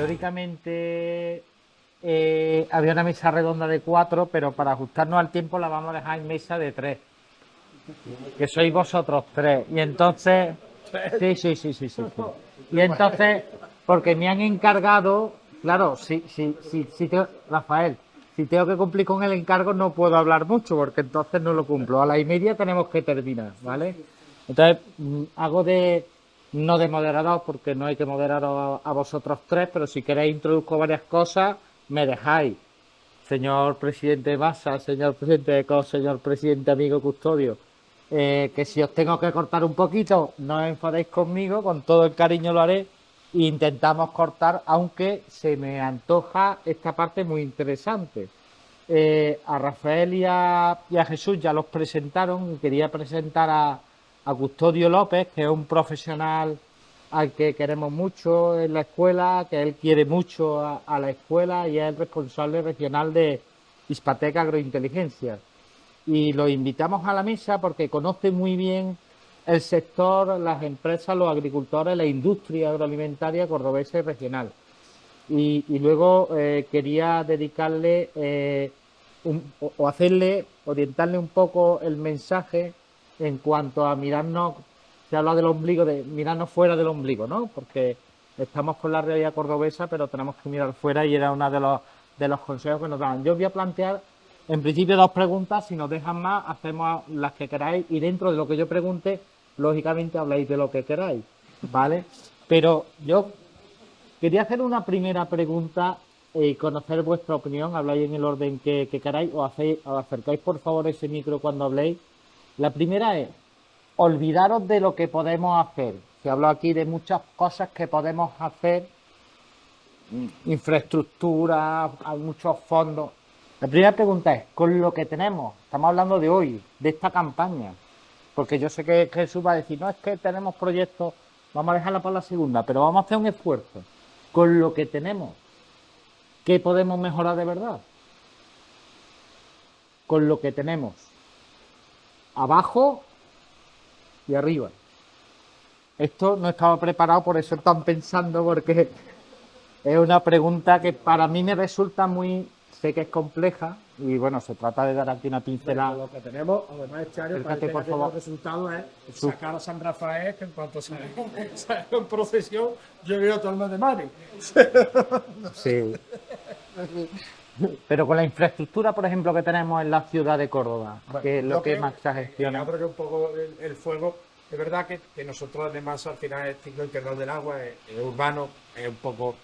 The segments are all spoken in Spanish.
teóricamente había una mesa redonda de 4, pero para ajustarnos al tiempo la vamos a dejar en mesa de 3, que sois vosotros 3. Y entonces, sí. Y entonces, porque me han encargado, claro, Rafael, si tengo que cumplir con el encargo no puedo hablar mucho, porque entonces no lo cumplo. A las 1:30 tenemos que terminar, ¿vale? Entonces, hago no de moderador, porque no hay que moderar a vosotros 3, pero si queréis introduzco varias cosas, me dejáis. Señor presidente Massa, señor presidente de COS, señor presidente amigo custodio, que si os tengo que cortar un poquito, no os enfadéis conmigo, con todo el cariño lo haré. E intentamos cortar, aunque se me antoja esta parte muy interesante. A Rafael y a Jesús ya los presentaron y quería presentar a Custodio López, que es un profesional al que queremos mucho en la escuela, que él quiere mucho a la escuela y es el responsable regional de Hispateca Agrointeligencia. Y lo invitamos a la mesa porque conoce muy bien el sector, las empresas, los agricultores, la industria agroalimentaria cordobesa y regional. Y luego quería dedicarle o hacerle, orientarle un poco el mensaje en cuanto a mirarnos, se habla del ombligo, de mirarnos fuera del ombligo, ¿no? Porque estamos con la realidad cordobesa, pero tenemos que mirar fuera y era uno de los consejos que nos daban. Yo os voy a plantear, en principio, 2 preguntas, si nos dejan más, hacemos las que queráis y dentro de lo que yo pregunte, lógicamente habláis de lo que queráis, ¿vale? Pero yo quería hacer una primera pregunta y conocer vuestra opinión. Habláis en el orden que queráis o acercáis por favor ese micro cuando habléis. La primera es, olvidaros de lo que podemos hacer. Se habló aquí de muchas cosas que podemos hacer, infraestructura, hay muchos fondos. La primera pregunta es, con lo que tenemos, estamos hablando de hoy, de esta campaña, porque yo sé que Jesús va a decir, no, es que tenemos proyectos, vamos a dejarla para la segunda, pero vamos a hacer un esfuerzo. Con lo que tenemos, ¿qué podemos mejorar de verdad? Con lo que tenemos, abajo y arriba. Esto no estaba preparado, por eso están pensando, porque es una pregunta que para mí me resulta sé que es compleja, y bueno, se trata de dar aquí una pincelada. Lo que tenemos, además este año, Acércate, parece por que favor. los resultados es sacar a San Rafael, que en cuanto salga en procesión, yo veo todo el mes de Mari. Sí. Pero con la infraestructura, por ejemplo, que tenemos en la ciudad de Córdoba, que es lo que más se gestiona. Yo creo que un poco el fuego, es verdad que nosotros además al final el ciclo integral del agua es urbano, es un poco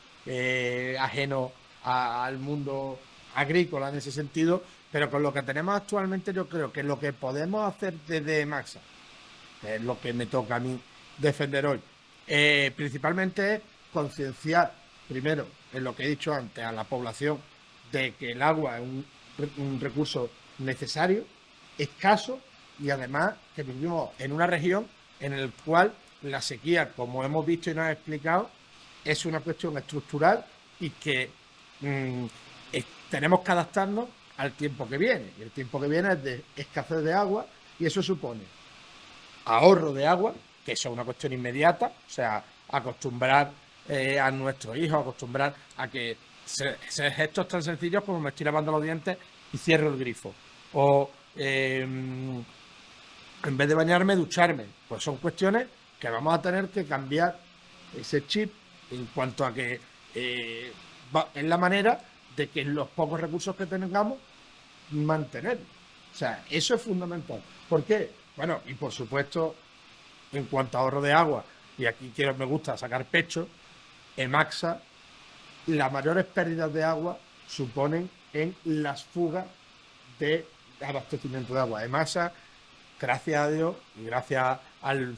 ajeno al mundo agrícola en ese sentido, pero con lo que tenemos actualmente yo creo que lo que podemos hacer desde Maxa, que es lo que me toca a mí defender hoy, principalmente es concienciar primero en lo que he dicho antes a la población de que el agua es un recurso necesario, escaso y además que vivimos en una región en la cual la sequía, como hemos visto y nos ha explicado, es una cuestión estructural y que tenemos que adaptarnos al tiempo que viene. Y el tiempo que viene es de escasez de agua y eso supone ahorro de agua, que eso es una cuestión inmediata, o sea, acostumbrar a nuestros hijos, acostumbrar a que gestos tan sencillos como me estoy lavando los dientes y cierro el grifo. O en vez de bañarme, ducharme. Pues son cuestiones que vamos a tener que cambiar ese chip en cuanto a que es la manera de que los pocos recursos que tengamos mantener. O sea, eso es fundamental. ¿Por qué? Bueno, y por supuesto, en cuanto a ahorro de agua, y aquí me gusta sacar pecho, Emaxa, las mayores pérdidas de agua suponen en las fugas de abastecimiento de agua. Emaxa, gracias a Dios y gracias al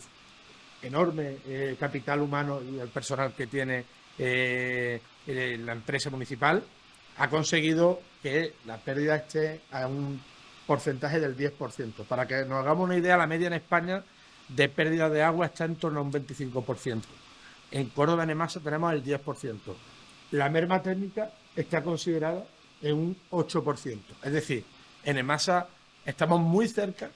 enorme capital humano y el personal que tiene la empresa municipal, ha conseguido que la pérdida esté a un porcentaje del 10%. Para que nos hagamos una idea, la media en España de pérdida de agua está en torno a un 25%. En Córdoba, en Emaxa, tenemos el 10%. La merma técnica está considerada en un 8%. Es decir, en Emaxa estamos muy cerca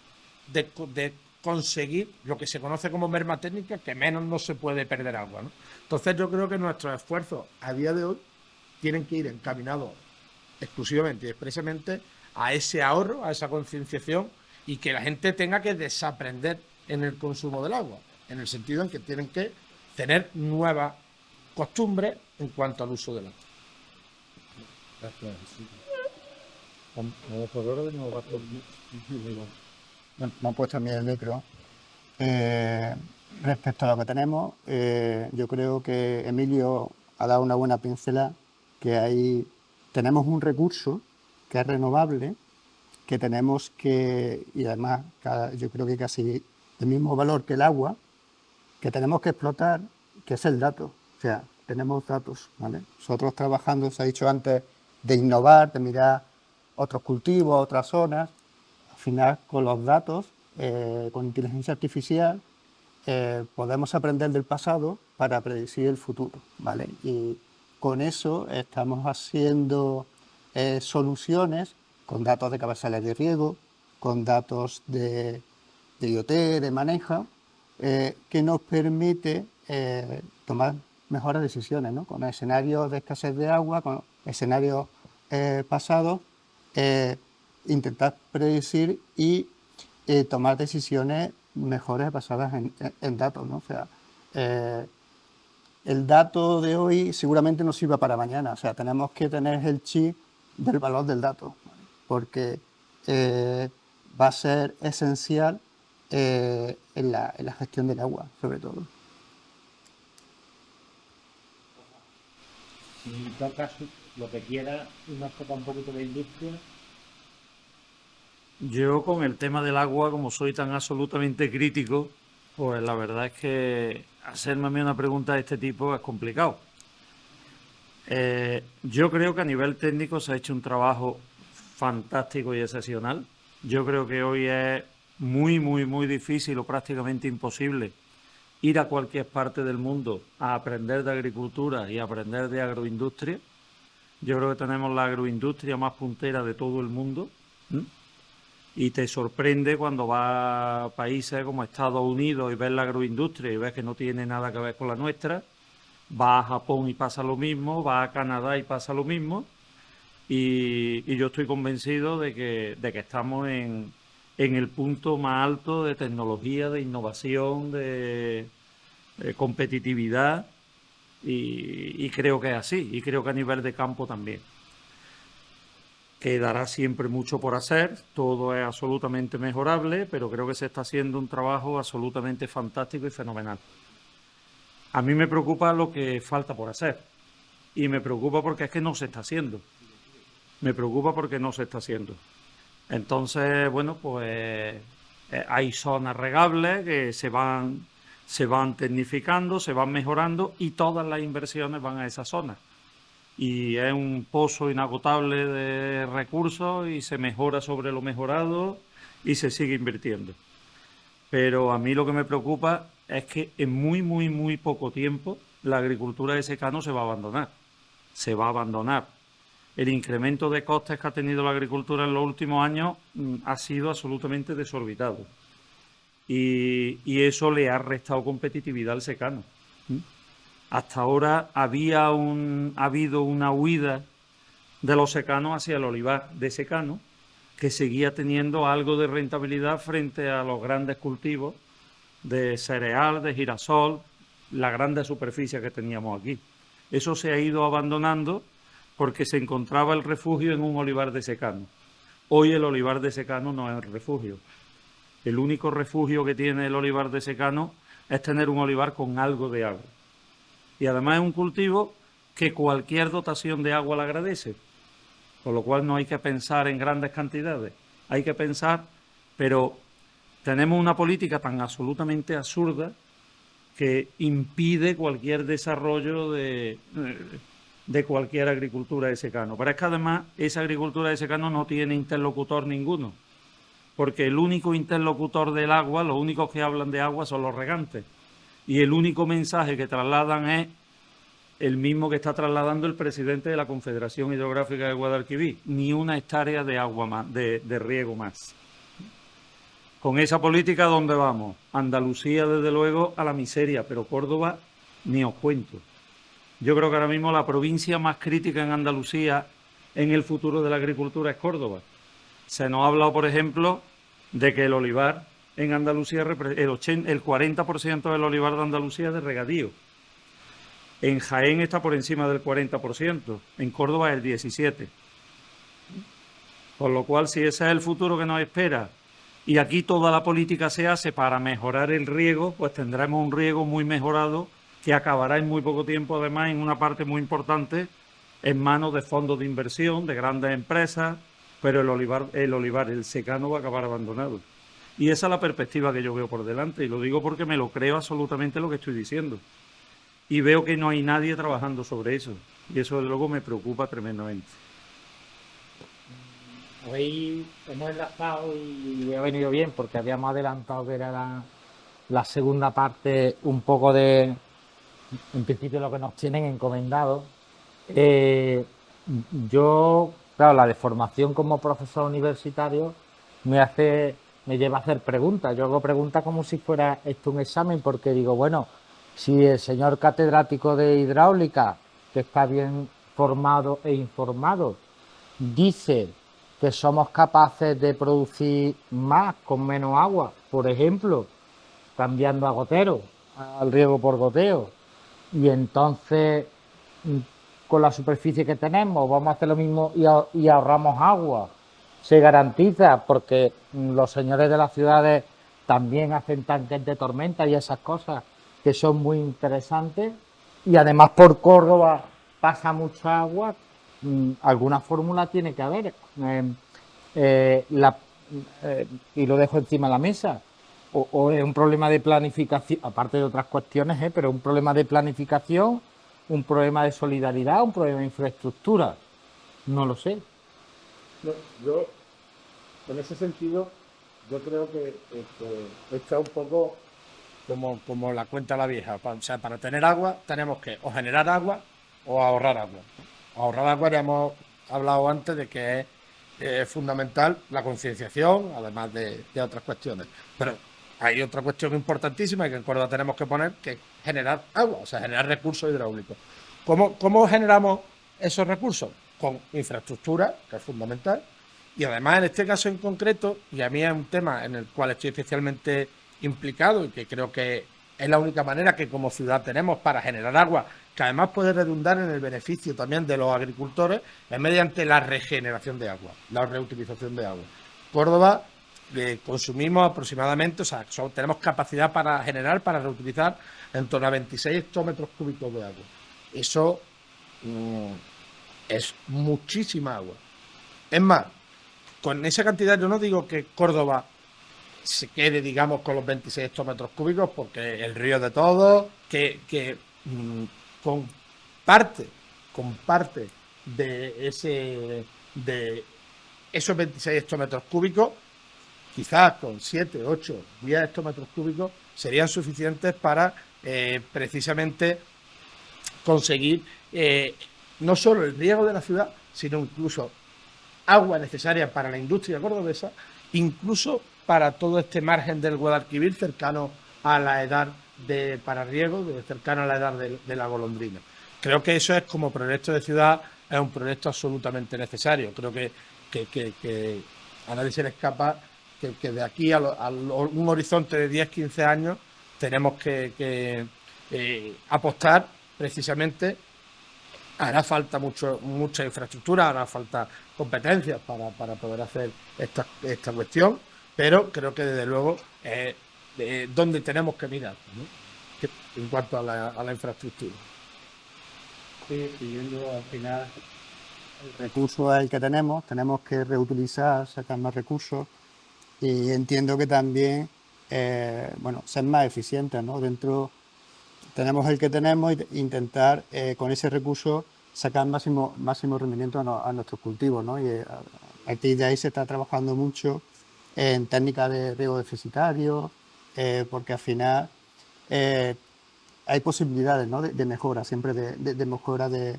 de conseguir lo que se conoce como merma técnica, que menos no se puede perder agua, ¿no? Entonces yo creo que nuestros esfuerzos a día de hoy tienen que ir encaminados exclusivamente y expresamente a ese ahorro, a esa concienciación y que la gente tenga que desaprender en el consumo del agua, en el sentido en que tienen que tener nuevas costumbres en cuanto al uso del agua. Me han puesto a mí el micro. Respecto a lo que tenemos, yo creo que Emilio ha dado una buena pincelada, que tenemos un recurso que es renovable, que tenemos que, y además yo creo que casi del mismo valor que el agua, que tenemos que explotar, que es el dato. O sea, tenemos datos, ¿vale? Nosotros trabajando, se ha dicho antes, de innovar, de mirar otros cultivos, otras zonas, al final con los datos, con inteligencia artificial, podemos aprender del pasado para predecir el futuro, ¿vale? Y con eso estamos haciendo soluciones con datos de cabezales de riego, con datos de IoT, de manejo, que nos permite tomar mejores decisiones, ¿no? Con escenarios de escasez de agua, con escenarios pasados, intentar predecir y tomar decisiones mejores basadas en datos, ¿no? O sea, el dato de hoy seguramente no sirva para mañana. O sea, tenemos que tener el chip del valor del dato, ¿vale? Porque va a ser esencial en la gestión del agua, sobre todo. Si tocas lo que quieras, nos toca un poquito de industria. Yo con el tema del agua, como soy tan absolutamente crítico, pues la verdad es que hacerme a mí una pregunta de este tipo es complicado. Yo creo que a nivel técnico se ha hecho un trabajo fantástico y excepcional. Yo creo que hoy es muy, muy, muy difícil o prácticamente imposible ir a cualquier parte del mundo a aprender de agricultura y aprender de agroindustria. Yo creo que tenemos la agroindustria más puntera de todo el mundo. Y te sorprende cuando vas a países como Estados Unidos y ves la agroindustria y ves que no tiene nada que ver con la nuestra. Vas a Japón y pasa lo mismo, vas a Canadá y pasa lo mismo. Y yo estoy convencido de que estamos en el punto más alto de tecnología, de innovación, de competitividad. Y creo que es así, y creo que a nivel de campo también. Quedará siempre mucho por hacer, todo es absolutamente mejorable, pero creo que se está haciendo un trabajo absolutamente fantástico y fenomenal. A mí me preocupa lo que falta por hacer, y me preocupa porque es que no se está haciendo. Me preocupa porque no se está haciendo. Entonces, bueno, pues hay zonas regables que se van tecnificando, se van mejorando y todas las inversiones van a esas zonas. Y es un pozo inagotable de recursos y se mejora sobre lo mejorado y se sigue invirtiendo. Pero a mí lo que me preocupa es que en muy, muy, muy poco tiempo la agricultura de secano se va a abandonar. Se va a abandonar. El incremento de costes que ha tenido la agricultura en los últimos años ha sido absolutamente desorbitado. Y eso le ha restado competitividad al secano. Hasta ahora ha habido una huida de los secanos hacia el olivar de secano, que seguía teniendo algo de rentabilidad frente a los grandes cultivos de cereal, de girasol, la grande superficie que teníamos aquí. Eso se ha ido abandonando porque se encontraba el refugio en un olivar de secano. Hoy el olivar de secano no es el refugio. El único refugio que tiene el olivar de secano es tener un olivar con algo de agua. Y además es un cultivo que cualquier dotación de agua le agradece, con lo cual no hay que pensar en grandes cantidades, hay que pensar, pero tenemos una política tan absolutamente absurda que impide cualquier desarrollo de cualquier agricultura de secano. Pero es que además esa agricultura de secano no tiene interlocutor ninguno, porque el único interlocutor del agua, los únicos que hablan de agua son los regantes. Y el único mensaje que trasladan es el mismo que está trasladando el presidente de la Confederación Hidrográfica de Guadalquivir, ni una hectárea de agua más, de riego más. Con esa política, ¿a dónde vamos? Andalucía, desde luego, a la miseria, pero Córdoba ni os cuento. Yo creo que ahora mismo la provincia más crítica en Andalucía en el futuro de la agricultura es Córdoba. Se nos ha hablado, por ejemplo, de que el olivar en Andalucía, el 40% del olivar de Andalucía es de regadío. En Jaén está por encima del 40%, en Córdoba el 17%. Con lo cual, si ese es el futuro que nos espera y aquí toda la política se hace para mejorar el riego, pues tendremos un riego muy mejorado que acabará en muy poco tiempo, además, en una parte muy importante, en manos de fondos de inversión, de grandes empresas, pero el secano va a acabar abandonado. Y esa es la perspectiva que yo veo por delante, y lo digo porque me lo creo absolutamente lo que estoy diciendo. Y veo que no hay nadie trabajando sobre eso, y eso desde luego me preocupa tremendamente. Hoy hemos enlazado y ha venido bien porque habíamos adelantado que era la segunda parte un poco de, en principio, lo que nos tienen encomendado. Yo, claro, la de formación como profesor universitario me lleva a hacer preguntas. Yo hago preguntas como si fuera esto un examen, porque digo, bueno, si el señor catedrático de hidráulica, que está bien formado e informado, dice que somos capaces de producir más con menos agua, por ejemplo, cambiando a gotero, al riego por goteo, y entonces con la superficie que tenemos vamos a hacer lo mismo y ahorramos agua, se garantiza, porque los señores de las ciudades también hacen tanques de tormenta y esas cosas que son muy interesantes, y además por Córdoba pasa mucha agua. Alguna fórmula tiene que haber, y lo dejo encima de la mesa, o es un problema de planificación, aparte de otras cuestiones, pero un problema de planificación, un problema de solidaridad, un problema de infraestructura, no lo sé. No, yo, en ese sentido, yo creo que está un poco como la cuenta la vieja. O sea, para tener agua tenemos que o generar agua o ahorrar agua. Ahorrar agua, ya hemos hablado antes de que es fundamental la concienciación, además de otras cuestiones. Pero hay otra cuestión importantísima y que en Córdoba tenemos que poner, que es generar agua, o sea, generar recursos hidráulicos. ¿Cómo generamos esos recursos? Con infraestructura, que es fundamental, y además en este caso en concreto, y a mí es un tema en el cual estoy especialmente implicado y que creo que es la única manera que como ciudad tenemos para generar agua, que además puede redundar en el beneficio también de los agricultores, es mediante la regeneración de agua, la reutilización de agua. Córdoba consumimos aproximadamente, o sea, tenemos capacidad para generar, para reutilizar en torno a 26 hectómetros cúbicos de agua. Eso es muchísima agua. Es más, con esa cantidad yo no digo que Córdoba se quede, digamos, con los 26 hectómetros cúbicos, porque el río de todos, que comparte de esos 26 hectómetros cúbicos, quizás con 7, 8, 10 hectómetros cúbicos serían suficientes para precisamente conseguir no solo el riego de la ciudad, sino incluso agua necesaria para la industria cordobesa, incluso para todo este margen del Guadalquivir cercano a la edad para riego, cercano a la edad de la golondrina. Creo que eso es, como proyecto de ciudad, es un proyecto absolutamente necesario. Creo que a nadie se le escapa que de aquí a un horizonte de 10, 15 años tenemos que apostar precisamente. Hará falta mucha infraestructura, hará falta competencias para poder hacer esta cuestión, pero creo que desde luego es donde tenemos que mirar, ¿no? En cuanto a la infraestructura. Sí, siguiendo al final, el recurso es el que tenemos que reutilizar, sacar más recursos, y entiendo que también, ser más eficientes, ¿no? Tenemos el que tenemos e intentar con ese recurso sacar máximo rendimiento a nuestros cultivos, ¿no? Y a partir de ahí se está trabajando mucho en técnicas de riego deficitario, porque al final hay posibilidades, ¿no? de mejora, siempre de mejora de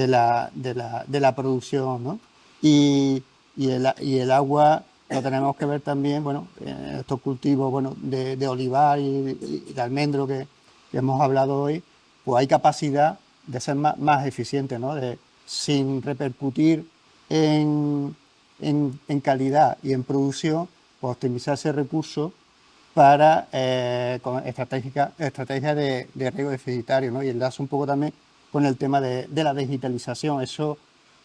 la producción, ¿no? Y el agua lo tenemos que ver también, bueno, en estos cultivos, bueno, de olivar y de almendro que hemos hablado hoy, pues hay capacidad de ser más eficiente, ¿no? Sin repercutir en calidad y en producción, pues optimizar ese recurso para con estrategias de riego deficitario, ¿no? Y enlazo un poco también con el tema de la digitalización.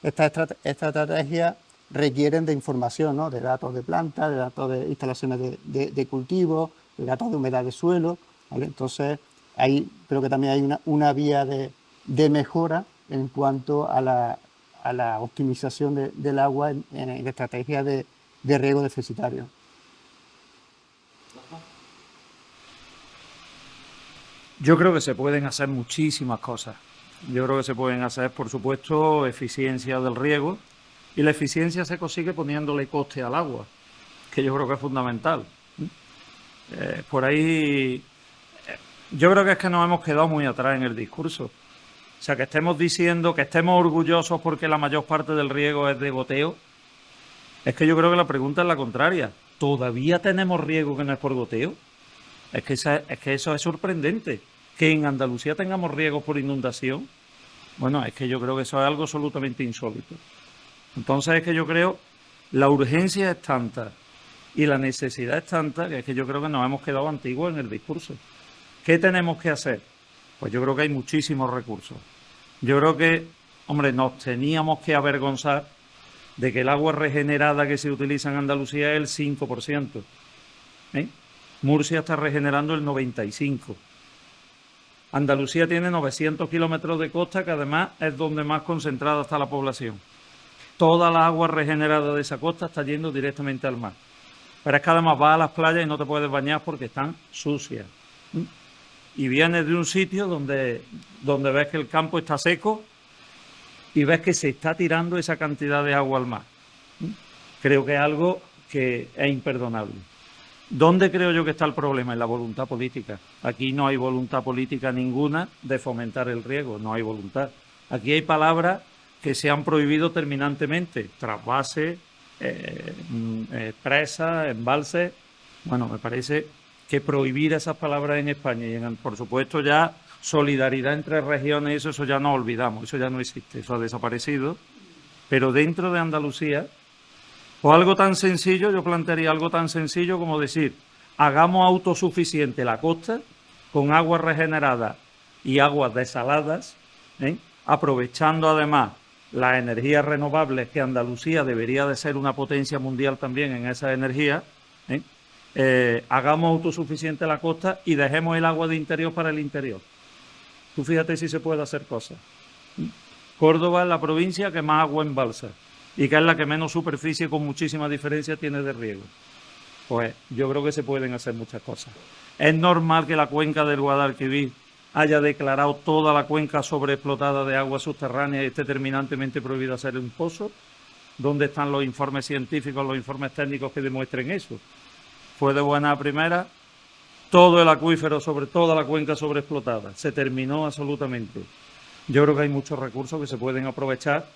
Estas estrategias requieren de información, ¿no? De datos de plantas, de datos de instalaciones de cultivos, de datos de humedad de suelo, ¿vale? Entonces, ahí creo que también hay una vía de mejora en cuanto a la optimización del agua en estrategias de riego deficitario. Yo creo que se pueden hacer muchísimas cosas. Yo creo que se pueden hacer, por supuesto, eficiencia del riego, y la eficiencia se consigue poniéndole coste al agua, que yo creo que es fundamental. Por ahí, yo creo que es que nos hemos quedado muy atrás en el discurso. O sea, que estemos diciendo, que estemos orgullosos porque la mayor parte del riego es de goteo, es que yo creo que la pregunta es la contraria. ¿Todavía tenemos riego que no es por goteo? Es que eso es sorprendente. Que en Andalucía tengamos riegos por inundación, bueno, es que yo creo que eso es algo absolutamente insólito. Entonces es que yo creo la urgencia es tanta y la necesidad es tanta que es que yo creo que nos hemos quedado antiguos en el discurso. ¿Qué tenemos que hacer? Pues yo creo que hay muchísimos recursos. Yo creo que, hombre, nos teníamos que avergonzar de que el agua regenerada que se utiliza en Andalucía es el 5%. Murcia está regenerando el 95%. Andalucía tiene 900 kilómetros de costa, que además es donde más concentrada está la población. Toda la agua regenerada de esa costa está yendo directamente al mar. Pero es que además vas a las playas y no te puedes bañar porque están sucias. Y vienes de un sitio donde ves que el campo está seco y ves que se está tirando esa cantidad de agua al mar. Creo que es algo que es imperdonable. ¿Dónde creo yo que está el problema? En la voluntad política. Aquí no hay voluntad política ninguna de fomentar el riego, no hay voluntad. Aquí hay palabras que se han prohibido terminantemente: trasvase, presas, embalses. Bueno, me parece que prohibir esas palabras en España y por supuesto ya solidaridad entre regiones, eso ya no olvidamos, eso ya no existe, eso ha desaparecido. Pero dentro de Andalucía, o algo tan sencillo, yo plantearía algo tan sencillo como decir, hagamos autosuficiente la costa con aguas regeneradas y aguas desaladas, aprovechando además las energías renovables, que Andalucía debería de ser una potencia mundial también en esa energía. Hagamos autosuficiente la costa y dejemos el agua de interior para el interior. Tú fíjate si se puede hacer cosas. Córdoba es la provincia que más agua embalsa y que es la que menos superficie, con muchísima diferencia, tiene de riego. Pues yo creo que se pueden hacer muchas cosas. Es normal que la cuenca del Guadalquivir haya declarado toda la cuenca sobreexplotada de agua subterránea y esté terminantemente prohibida hacer un pozo. ¿Dónde están los informes científicos, los informes técnicos que demuestren eso? Fue de buena a primera, todo el acuífero, sobre toda la cuenca sobreexplotada. Se terminó absolutamente. Yo creo que hay muchos recursos que se pueden aprovechar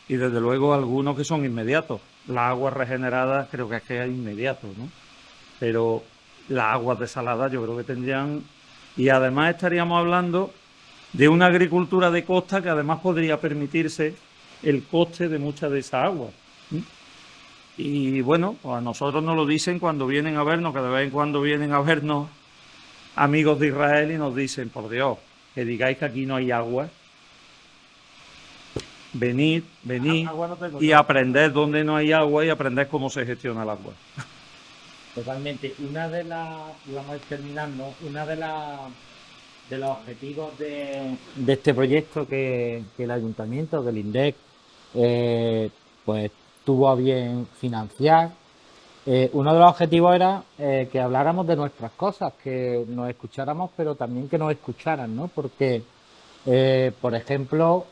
y desde luego algunos que son inmediatos. Las aguas regeneradas creo que es inmediato, ¿no? Pero las aguas desaladas yo creo que tendrían... Y además estaríamos hablando de una agricultura de costa que además podría permitirse el coste de muchas de esas aguas. Y bueno, pues a nosotros nos lo dicen cuando vienen a vernos, que de vez en cuando vienen a vernos amigos de Israel y nos dicen, por Dios, que digáis que aquí no hay agua. Venid y aprended dónde no hay agua y aprended cómo se gestiona el agua. Totalmente. Vamos terminando, de los objetivos de este proyecto que el ayuntamiento, que el INDEC, pues tuvo a bien financiar. Uno de los objetivos era que habláramos de nuestras cosas, que nos escucháramos, pero también que nos escucharan, ¿no? Porque, por ejemplo,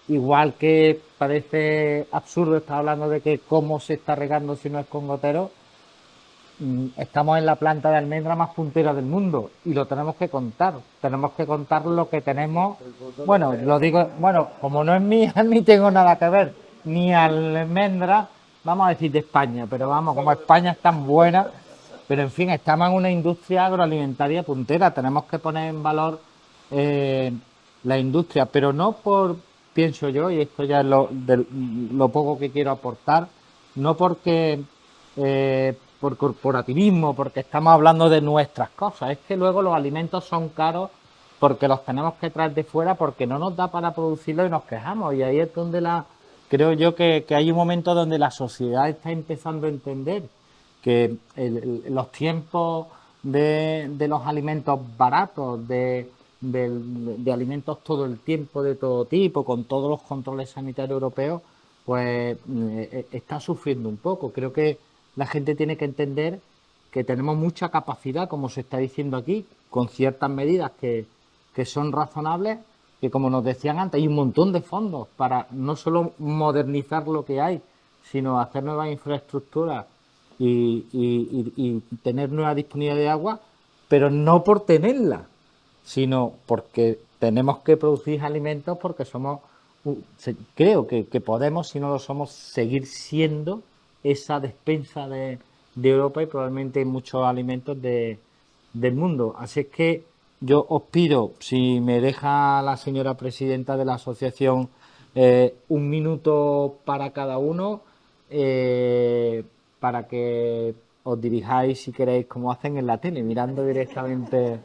igual que parece absurdo estar hablando de que cómo se está regando si no es con gotero, estamos en la planta de almendra más puntera del mundo y lo tenemos que contar. Tenemos que contar lo que tenemos. Bueno, lo digo, bueno, como no es mía, ni tengo nada que ver, ni almendra, vamos a decir de España, pero vamos, como España es tan buena, pero en fin, estamos en una industria agroalimentaria puntera, tenemos que poner en valor la industria, pero no por, pienso yo, y esto ya es lo poco que quiero aportar, no porque por corporativismo, porque estamos hablando de nuestras cosas, es que luego los alimentos son caros porque los tenemos que traer de fuera, porque no nos da para producirlos y nos quejamos, y ahí es donde creo yo que hay un momento donde la sociedad está empezando a entender que los tiempos de los alimentos baratos, de alimentos todo el tiempo, de todo tipo, con todos los controles sanitarios europeos, pues está sufriendo un poco. Creo que la gente tiene que entender que tenemos mucha capacidad, como se está diciendo aquí, con ciertas medidas que son razonables, que como nos decían antes, hay un montón de fondos para no solo modernizar lo que hay, sino hacer nuevas infraestructuras y tener nueva disponibilidad de agua, pero no por tenerla, sino porque tenemos que producir alimentos porque somos, creo que podemos, si no lo somos, seguir siendo esa despensa de Europa y probablemente muchos alimentos del mundo. Así es que yo os pido, si me deja la señora presidenta de la asociación, un minuto para cada uno, para que os dirijáis, si queréis, como hacen en la tele, mirando directamente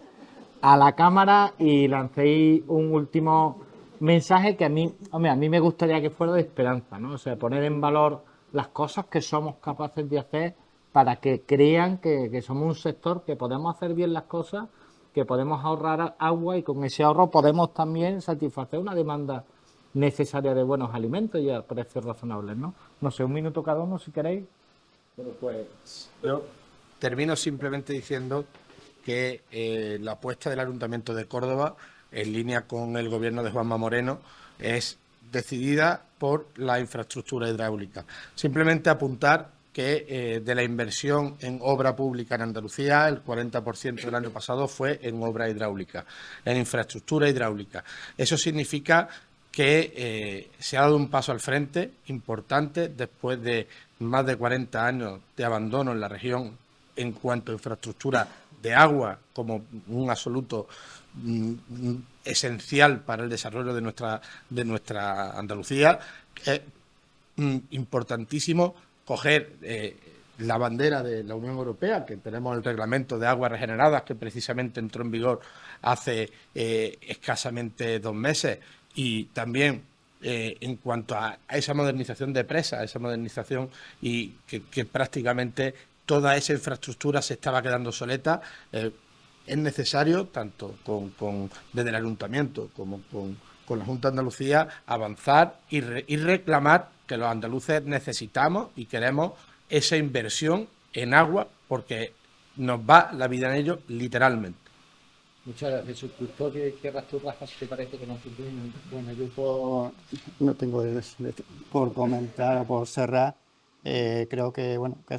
a la cámara y lancéis un último mensaje que a mí, hombre, a mí me gustaría que fuera de esperanza, ¿no? O sea, poner en valor las cosas que somos capaces de hacer para que crean que somos un sector que podemos hacer bien las cosas, que podemos ahorrar agua y con ese ahorro podemos también satisfacer una demanda necesaria de buenos alimentos y a precios razonables, ¿no? No sé, un minuto cada uno si queréis. Bueno, pues yo termino simplemente diciendo que la apuesta del Ayuntamiento de Córdoba, en línea con el gobierno de Juanma Moreno, es decidida por la infraestructura hidráulica. Simplemente apuntar que de la inversión en obra pública en Andalucía, el 40% del año pasado fue en obra hidráulica, en infraestructura hidráulica. Eso significa que se ha dado un paso al frente importante después de más de 40 años de abandono en la región en cuanto a infraestructura de agua como un absoluto esencial para el desarrollo de nuestra Andalucía. Es importantísimo coger la bandera de la Unión Europea, que tenemos el reglamento de aguas regeneradas, que precisamente entró en vigor hace escasamente 2 meses, y también en cuanto a esa modernización de presas, esa modernización y que prácticamente toda esa infraestructura se estaba quedando obsoleta. Es necesario, tanto desde el Ayuntamiento como con la Junta de Andalucía, avanzar y reclamar que los andaluces necesitamos y queremos esa inversión en agua, porque nos va la vida en ello literalmente. Muchas gracias. ¿Tú cierras tu raja si te parece que no te Bueno, yo no tengo por comentar o por cerrar. Creo que, bueno, que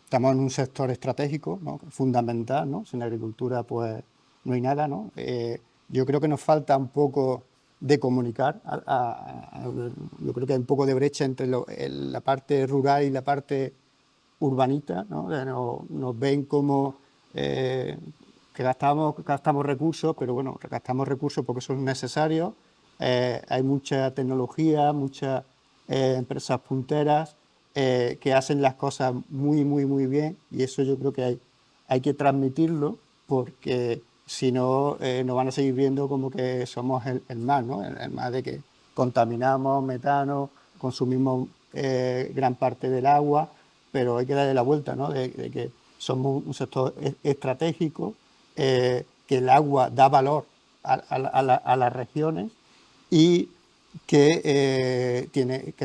estamos en un sector estratégico, ¿no? Fundamental, ¿no? Sin agricultura, pues no hay nada, ¿no? Yo creo que nos falta un poco de comunicar. Yo creo que hay un poco de brecha entre la parte rural y la parte urbanita, ¿no? Nos ven como que gastamos recursos, pero bueno, gastamos recursos porque son necesarios. Hay mucha tecnología, muchas empresas punteras que hacen las cosas muy, muy, muy bien, y eso yo creo que hay que transmitirlo, porque si no, nos van a seguir viendo como que somos el mal, ¿no? El mal de que contaminamos metano, consumimos gran parte del agua, pero hay que darle la vuelta, ¿no? De que somos un sector estratégico, que el agua da valor a las regiones y que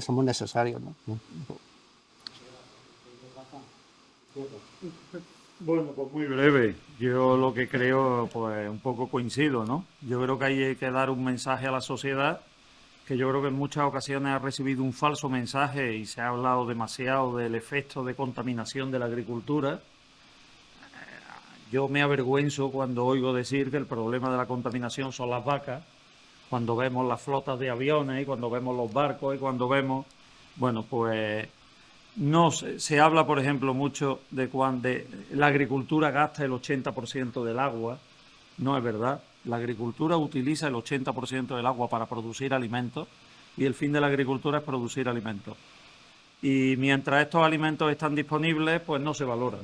somos necesarios, ¿no? Bueno, pues muy breve. Yo lo que creo, pues un poco coincido, ¿no? Yo creo que hay que dar un mensaje a la sociedad, que yo creo que en muchas ocasiones ha recibido un falso mensaje y se ha hablado demasiado del efecto de contaminación de la agricultura. Yo me avergüenzo cuando oigo decir que el problema de la contaminación son las vacas, cuando vemos las flotas de aviones y cuando vemos los barcos y cuando vemos, bueno, pues no se habla, por ejemplo, mucho de cuando la agricultura gasta el 80% del agua. No es verdad. La agricultura utiliza el 80% del agua para producir alimentos y el fin de la agricultura es producir alimentos. Y mientras estos alimentos están disponibles, pues no se valoran.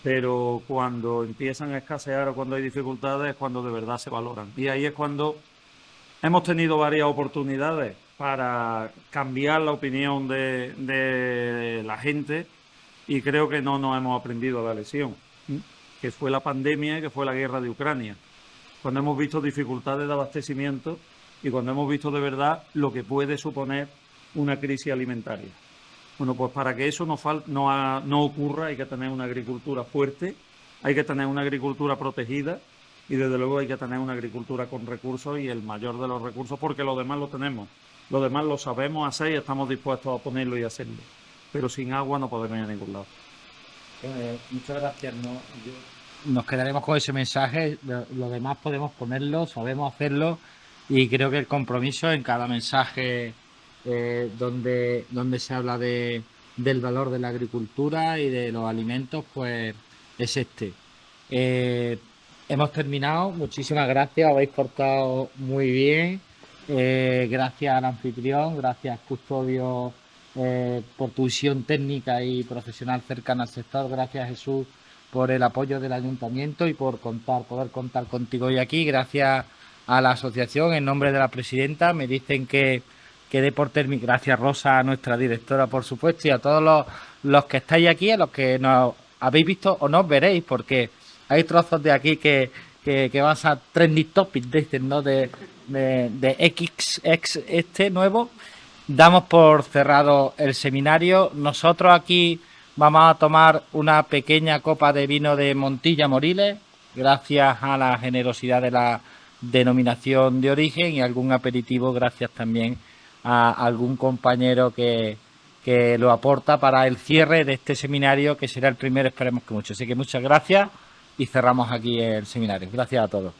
Pero cuando empiezan a escasear o cuando hay dificultades es cuando de verdad se valoran. Y ahí es cuando hemos tenido varias oportunidades para cambiar la opinión de la gente y creo que no nos hemos aprendido la lección, que fue la pandemia y que fue la guerra de Ucrania. Cuando hemos visto dificultades de abastecimiento y cuando hemos visto de verdad lo que puede suponer una crisis alimentaria. Bueno, pues para que eso no ocurra hay que tener una agricultura fuerte, hay que tener una agricultura protegida y desde luego hay que tener una agricultura con recursos y el mayor de los recursos porque lo demás lo tenemos. Lo demás lo sabemos hacer y estamos dispuestos a ponerlo y hacerlo. Pero sin agua no podemos ir a ningún lado. Muchas gracias. Nos quedaremos con ese mensaje. Lo demás podemos ponerlo, sabemos hacerlo y creo que el compromiso en cada mensaje donde se habla del valor de la agricultura y de los alimentos, pues es este. Hemos terminado. Muchísimas gracias. Os habéis portado muy bien. Gracias al anfitrión, gracias Custodio por tu visión técnica y profesional cercana al sector. Gracias Jesús por el apoyo del ayuntamiento y por poder contar contigo hoy aquí. Gracias a la asociación en nombre de la presidenta. Me dicen que dé por terminado. Gracias Rosa, a nuestra directora, por supuesto, y a todos los que estáis aquí, a los que nos habéis visto o nos veréis, porque hay trozos de aquí que van a ser trending topics de este, ¿no? de X este nuevo. Damos por cerrado el seminario. Nosotros aquí vamos a tomar una pequeña copa de vino de Montilla Moriles, gracias a la generosidad de la denominación de origen, y algún aperitivo gracias también a algún compañero que lo aporta para el cierre de este seminario, que será el primero, esperemos que mucho. Así que muchas gracias y cerramos aquí el seminario. Gracias a todos.